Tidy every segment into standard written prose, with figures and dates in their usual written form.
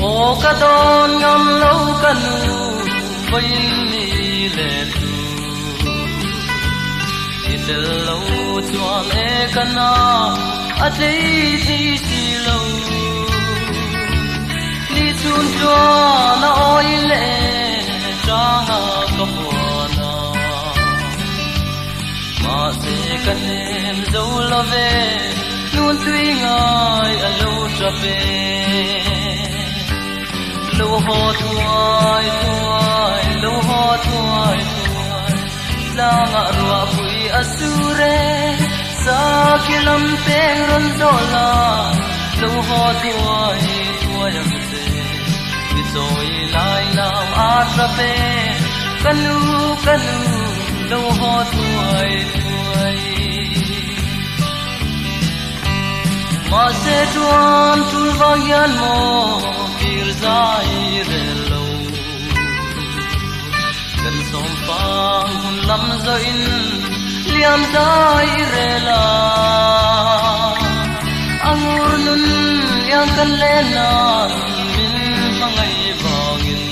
O ka don ngam lo kanu bay ni le tu itel lo chuam e kana a tei ti si lo ni chun cho na oi le cha ha ka na ma se kanem zo lo ve nun tui ngai a lo tra pe lo ho thuai thuai lo ho thuai thuai la nga ruwa pui asure sa kilam teng ron zola lâu ho tuổi tuổi yang se đi rồi lại nào atra pe kanu lâu ho tuổi tuổi mà sẽ tuan tu vang yan mo kir zai re lâu gần som phang hun lam zo in liam zai re la angur nun yang kan le na min mangai bangin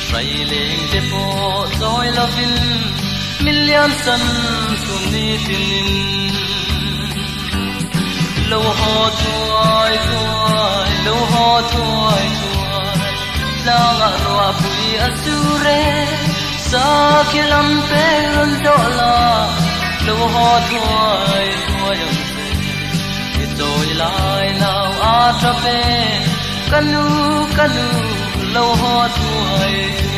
sai leng te po zoi lovin million san sum ni tin lâu ho tuổi tuổi lâu ho tuổi tuổi la ngã roa pui asure sa kilam pe ron dola lâu ho tuổi tuổi yang se itoi lai nào atra pe kanu lâu ho tuổi tuổi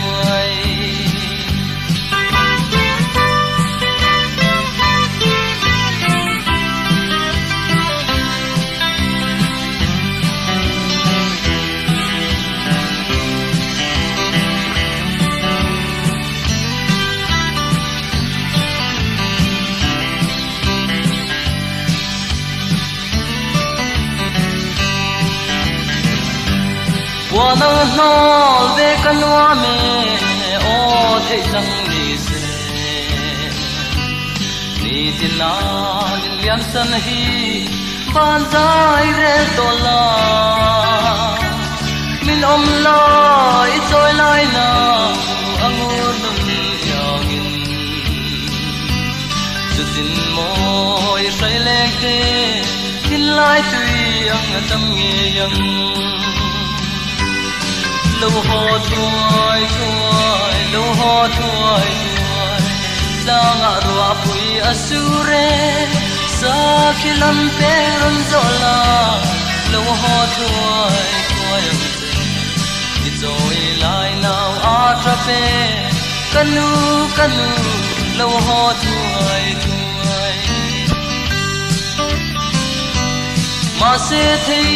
我能闹在个我们哦太生的事，你的那两身黑ban在热多啦，min om la itoi lai na angur nun yangin, chutin moi sai lek te tin lai tui ang tam nge yang. Lâu ho tuổi tuổi lâu ho tuổi tuổi la ngã roa pui asure sa kilam pe ron zola lâu ho tuổi tuổi ang se itoi lai nào atra pe kanu lâu ho tuổi tuổi mà se thấy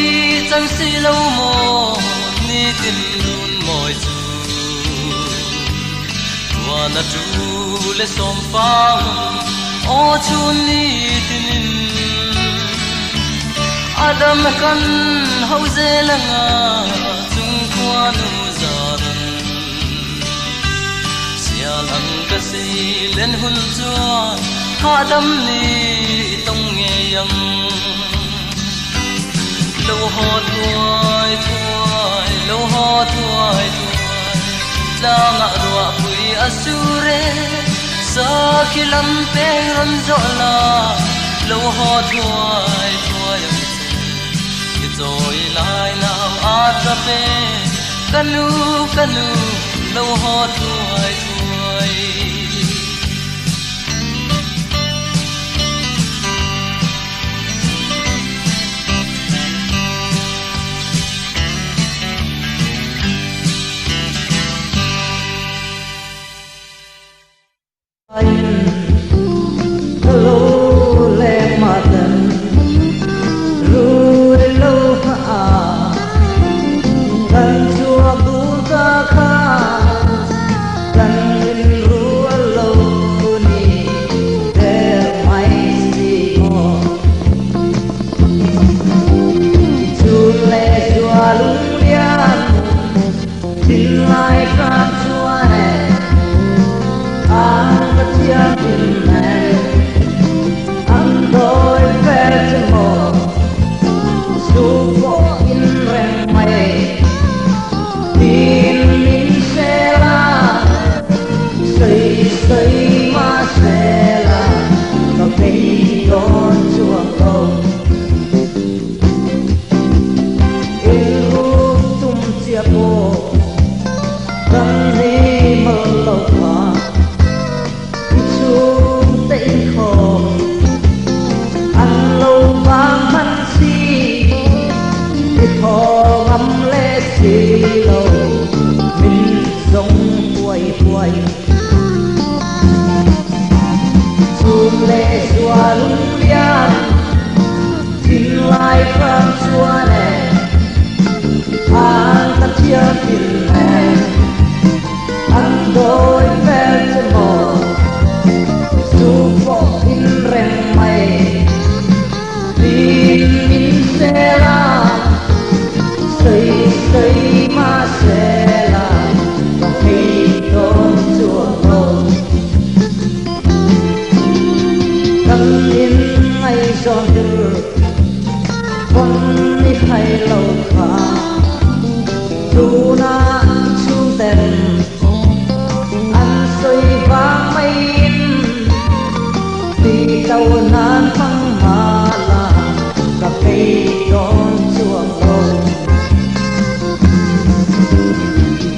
chẳng si lâu mo ni tin moi su wa na tu le som phang o chu ni tin adam kan hau ze langa chung kwa nu zaran sial ang ka si len hun chuan adam ni tong nge yang lâu ho tuổi tuổi lâu ho tuổi tuổi la ngã roa pui asure sa kilam pe ron zola lâu ho tuổi tuổi ki zoi lai nào atra pe kanu lâu ho tuổi tuổi lệ xóa lung lian tin lâu khá dù na chu tên ăn xoay vang mây đi đâu nan phăng mà là cà phê đón chuông lâu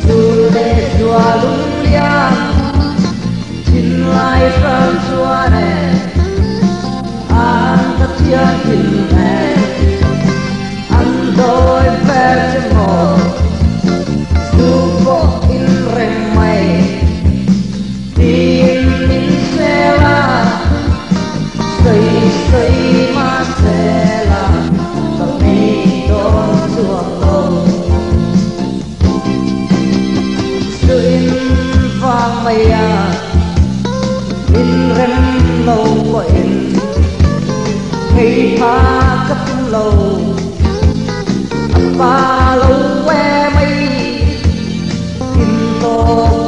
dù để chùa lung liang tin lai phật chùa này an tất thiên tin này an đôi vẻ chân ngộ dù có in rèm mây tin in xe la xây xây mà xe la tập đi đón chuông lâu sự in vang mây à in rèm lâu của in khi pha cấp lâu pha lâu que mây in to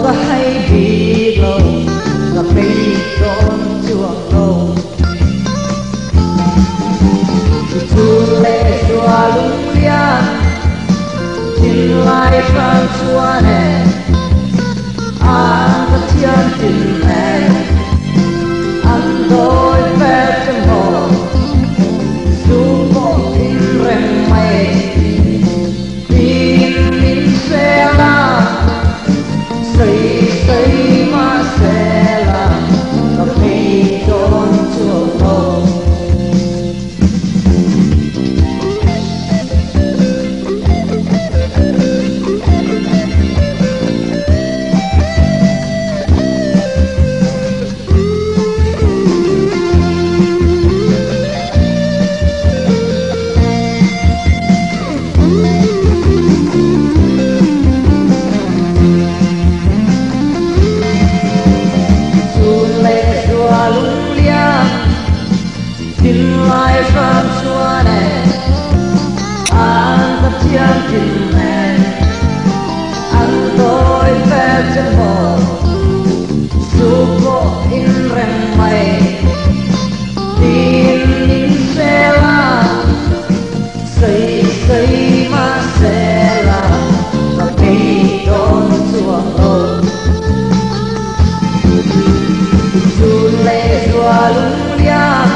có hay bị lâu gặp đi đón chuông lâu chu lệ chùa lung liang tin lai phan chùa nè an tất thiên tin nè an đôi vẻ chân hồ dù có in rèm mây tin in xe la xây xây mà xe la gặp đi đón chuông lâu tin lai phan chùa này an tất thiên tin này an đôi vẻ chân hồ dù có in rèm mây tin in xe la xây xây mà xe la gặp đi đón chuông lâu dù lệ chùa lung liang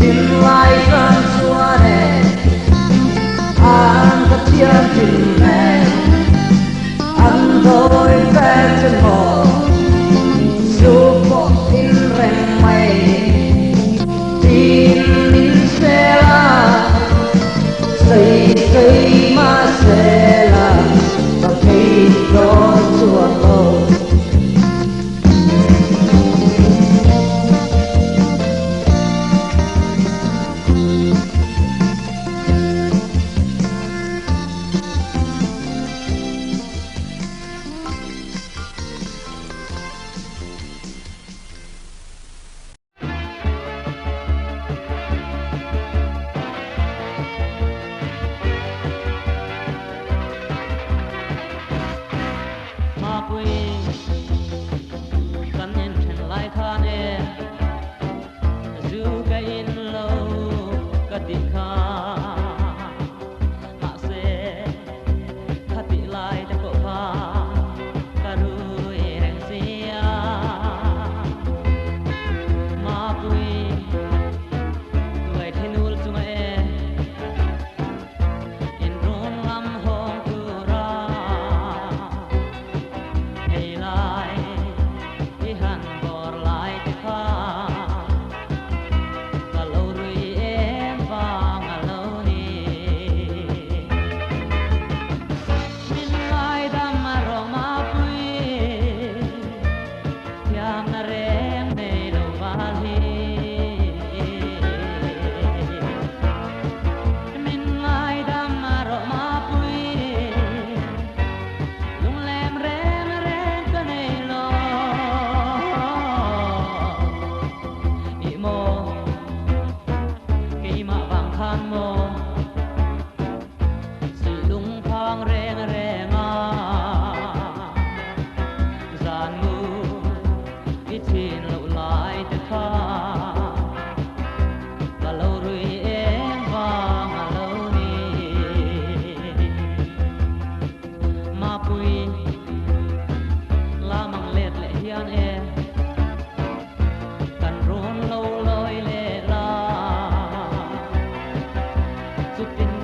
tin lai phan chùa này an tất thiên tin này an đôi vẻ chân hồ dù có in rèm mây tin in xe la xây xây mà xe la gặp đi đón chuông lâu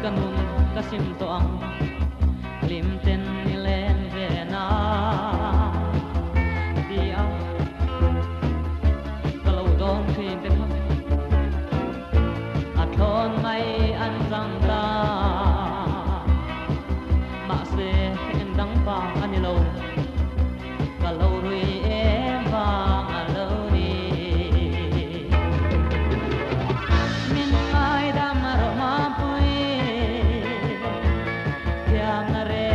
kanum kasim to ang lim ten ni len ve na dia kalau don khin te athon mai an rang ta ma se en dang pa anilo kalau rui em vang alo ni min ai dam ro ma pui yang na re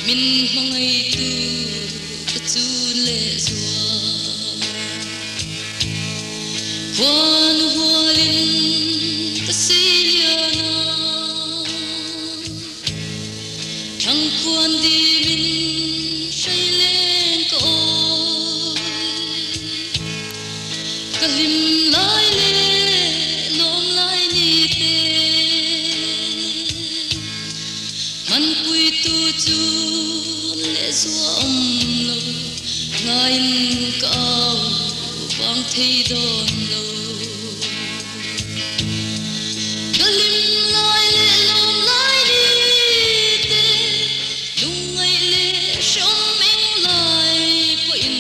min mangai tu ka chu le zua huan hualin ka siliana thang khuan di min say lên ka oi ka lim lai le lom lai ni te man pui tu chu le zua lo ngain ka bang thei don lo ka lim lai le lom lai ni te lung ngai le shom meng lai po in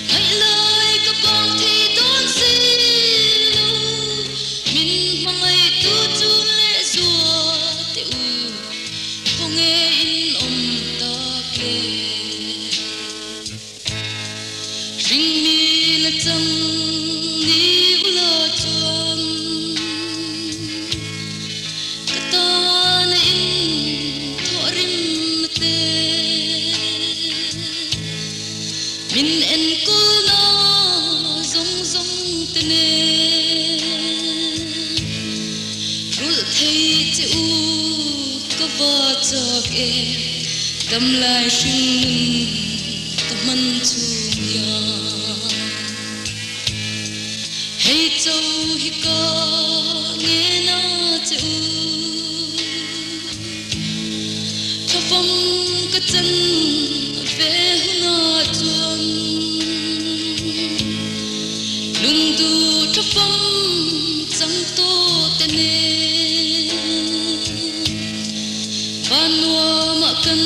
ngai lai ka bang thei don si lo min mangai tu chu le zua te u phong e in om ta ke ring mi la chang ni ula chuan ka ta na in thorim te min en kul na zong zong te ne rul thei che u ka va chak e dam lai shin ka man chung ya hey châu hi ka nghe na che u tha phong ka chân ve na chuan lung tu tha phong chang to te ne banwa ma kan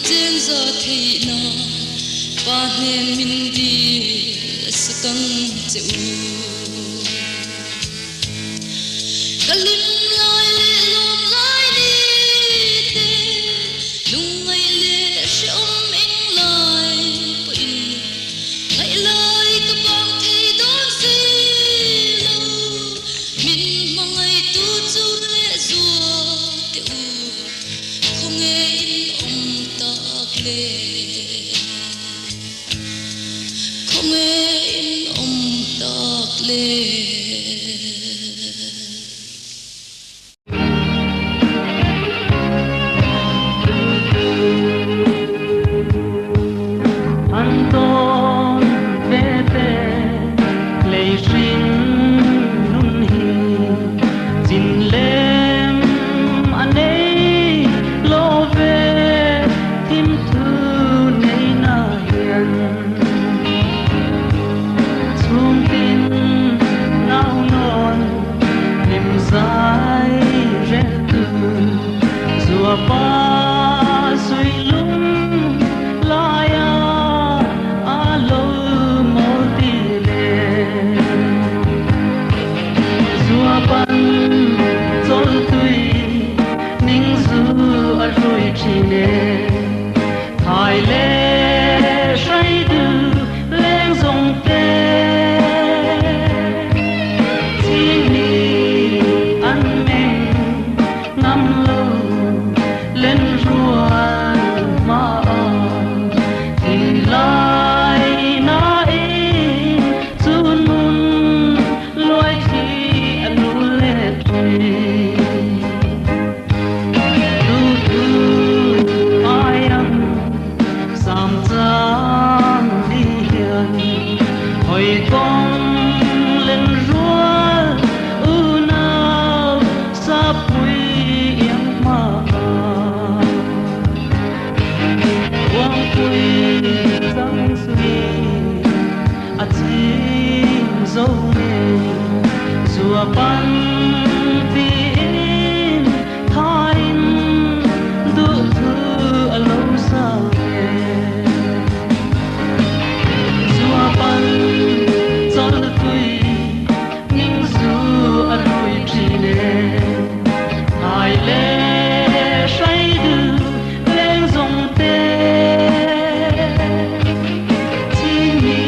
chen za thei na pa nen min di sakang che u kalim lai le lom lai ni te lung ngai le shom eng lai po in ngai lai ka bang thei don si lo min mangai tu chu le zua te u không nghe in om tak le không nghe in om tak le Anton vete lei shin nun hi jin lem anei lo ve tim thu nei na hian chung tin nau non lim sai re tu zua pa sui lum la ya alo molti le zua pan zol tui ning zu a rui chi le thai le shai du leng zong te chi ni an meng ngam lo lên ruan ma thì lai na in chun nun loi khi anu le tui du du ai am sam chang đi hiền hồi con lên ruan u nào sa pui yam ma quang quy dáng suy a chim dâu nè rùa ban tin thain du thư a lâu sa nè rùa ban chol tui ning zu a rui chi nè hai le shai du leng zong te chi ni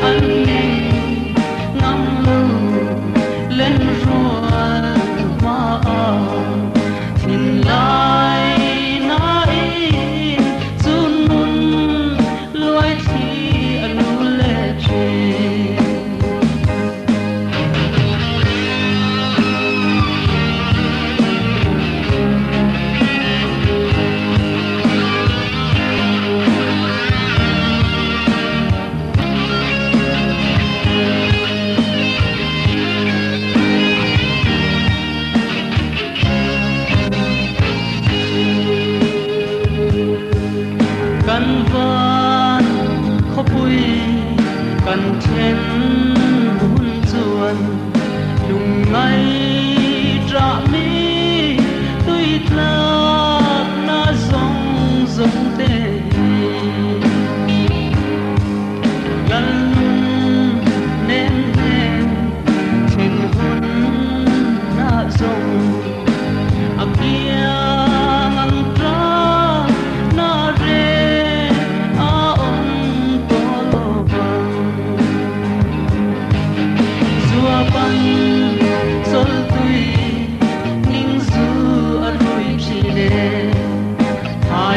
an neng ngam lo lên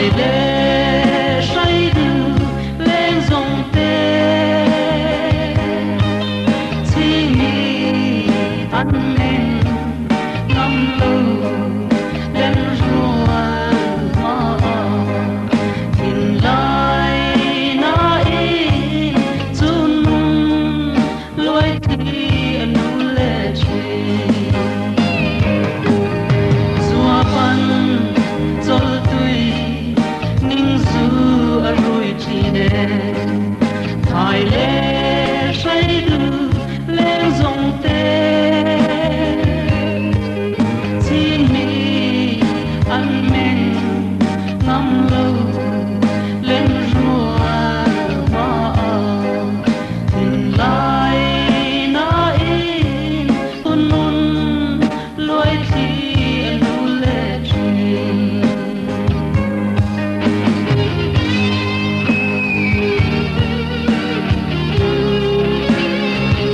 Thái lệ say đưa lên dòng tê Chỉ nghĩ ăn nên ngắm lâu lên ruộng mà Nhìn lại na in chun lối thì nu lệ chuyện Dùa pan dol tui ning zu a rui chi de Thái lệ say đưa lên dòng tê Chỉ nghĩ ăn men ngắm lâu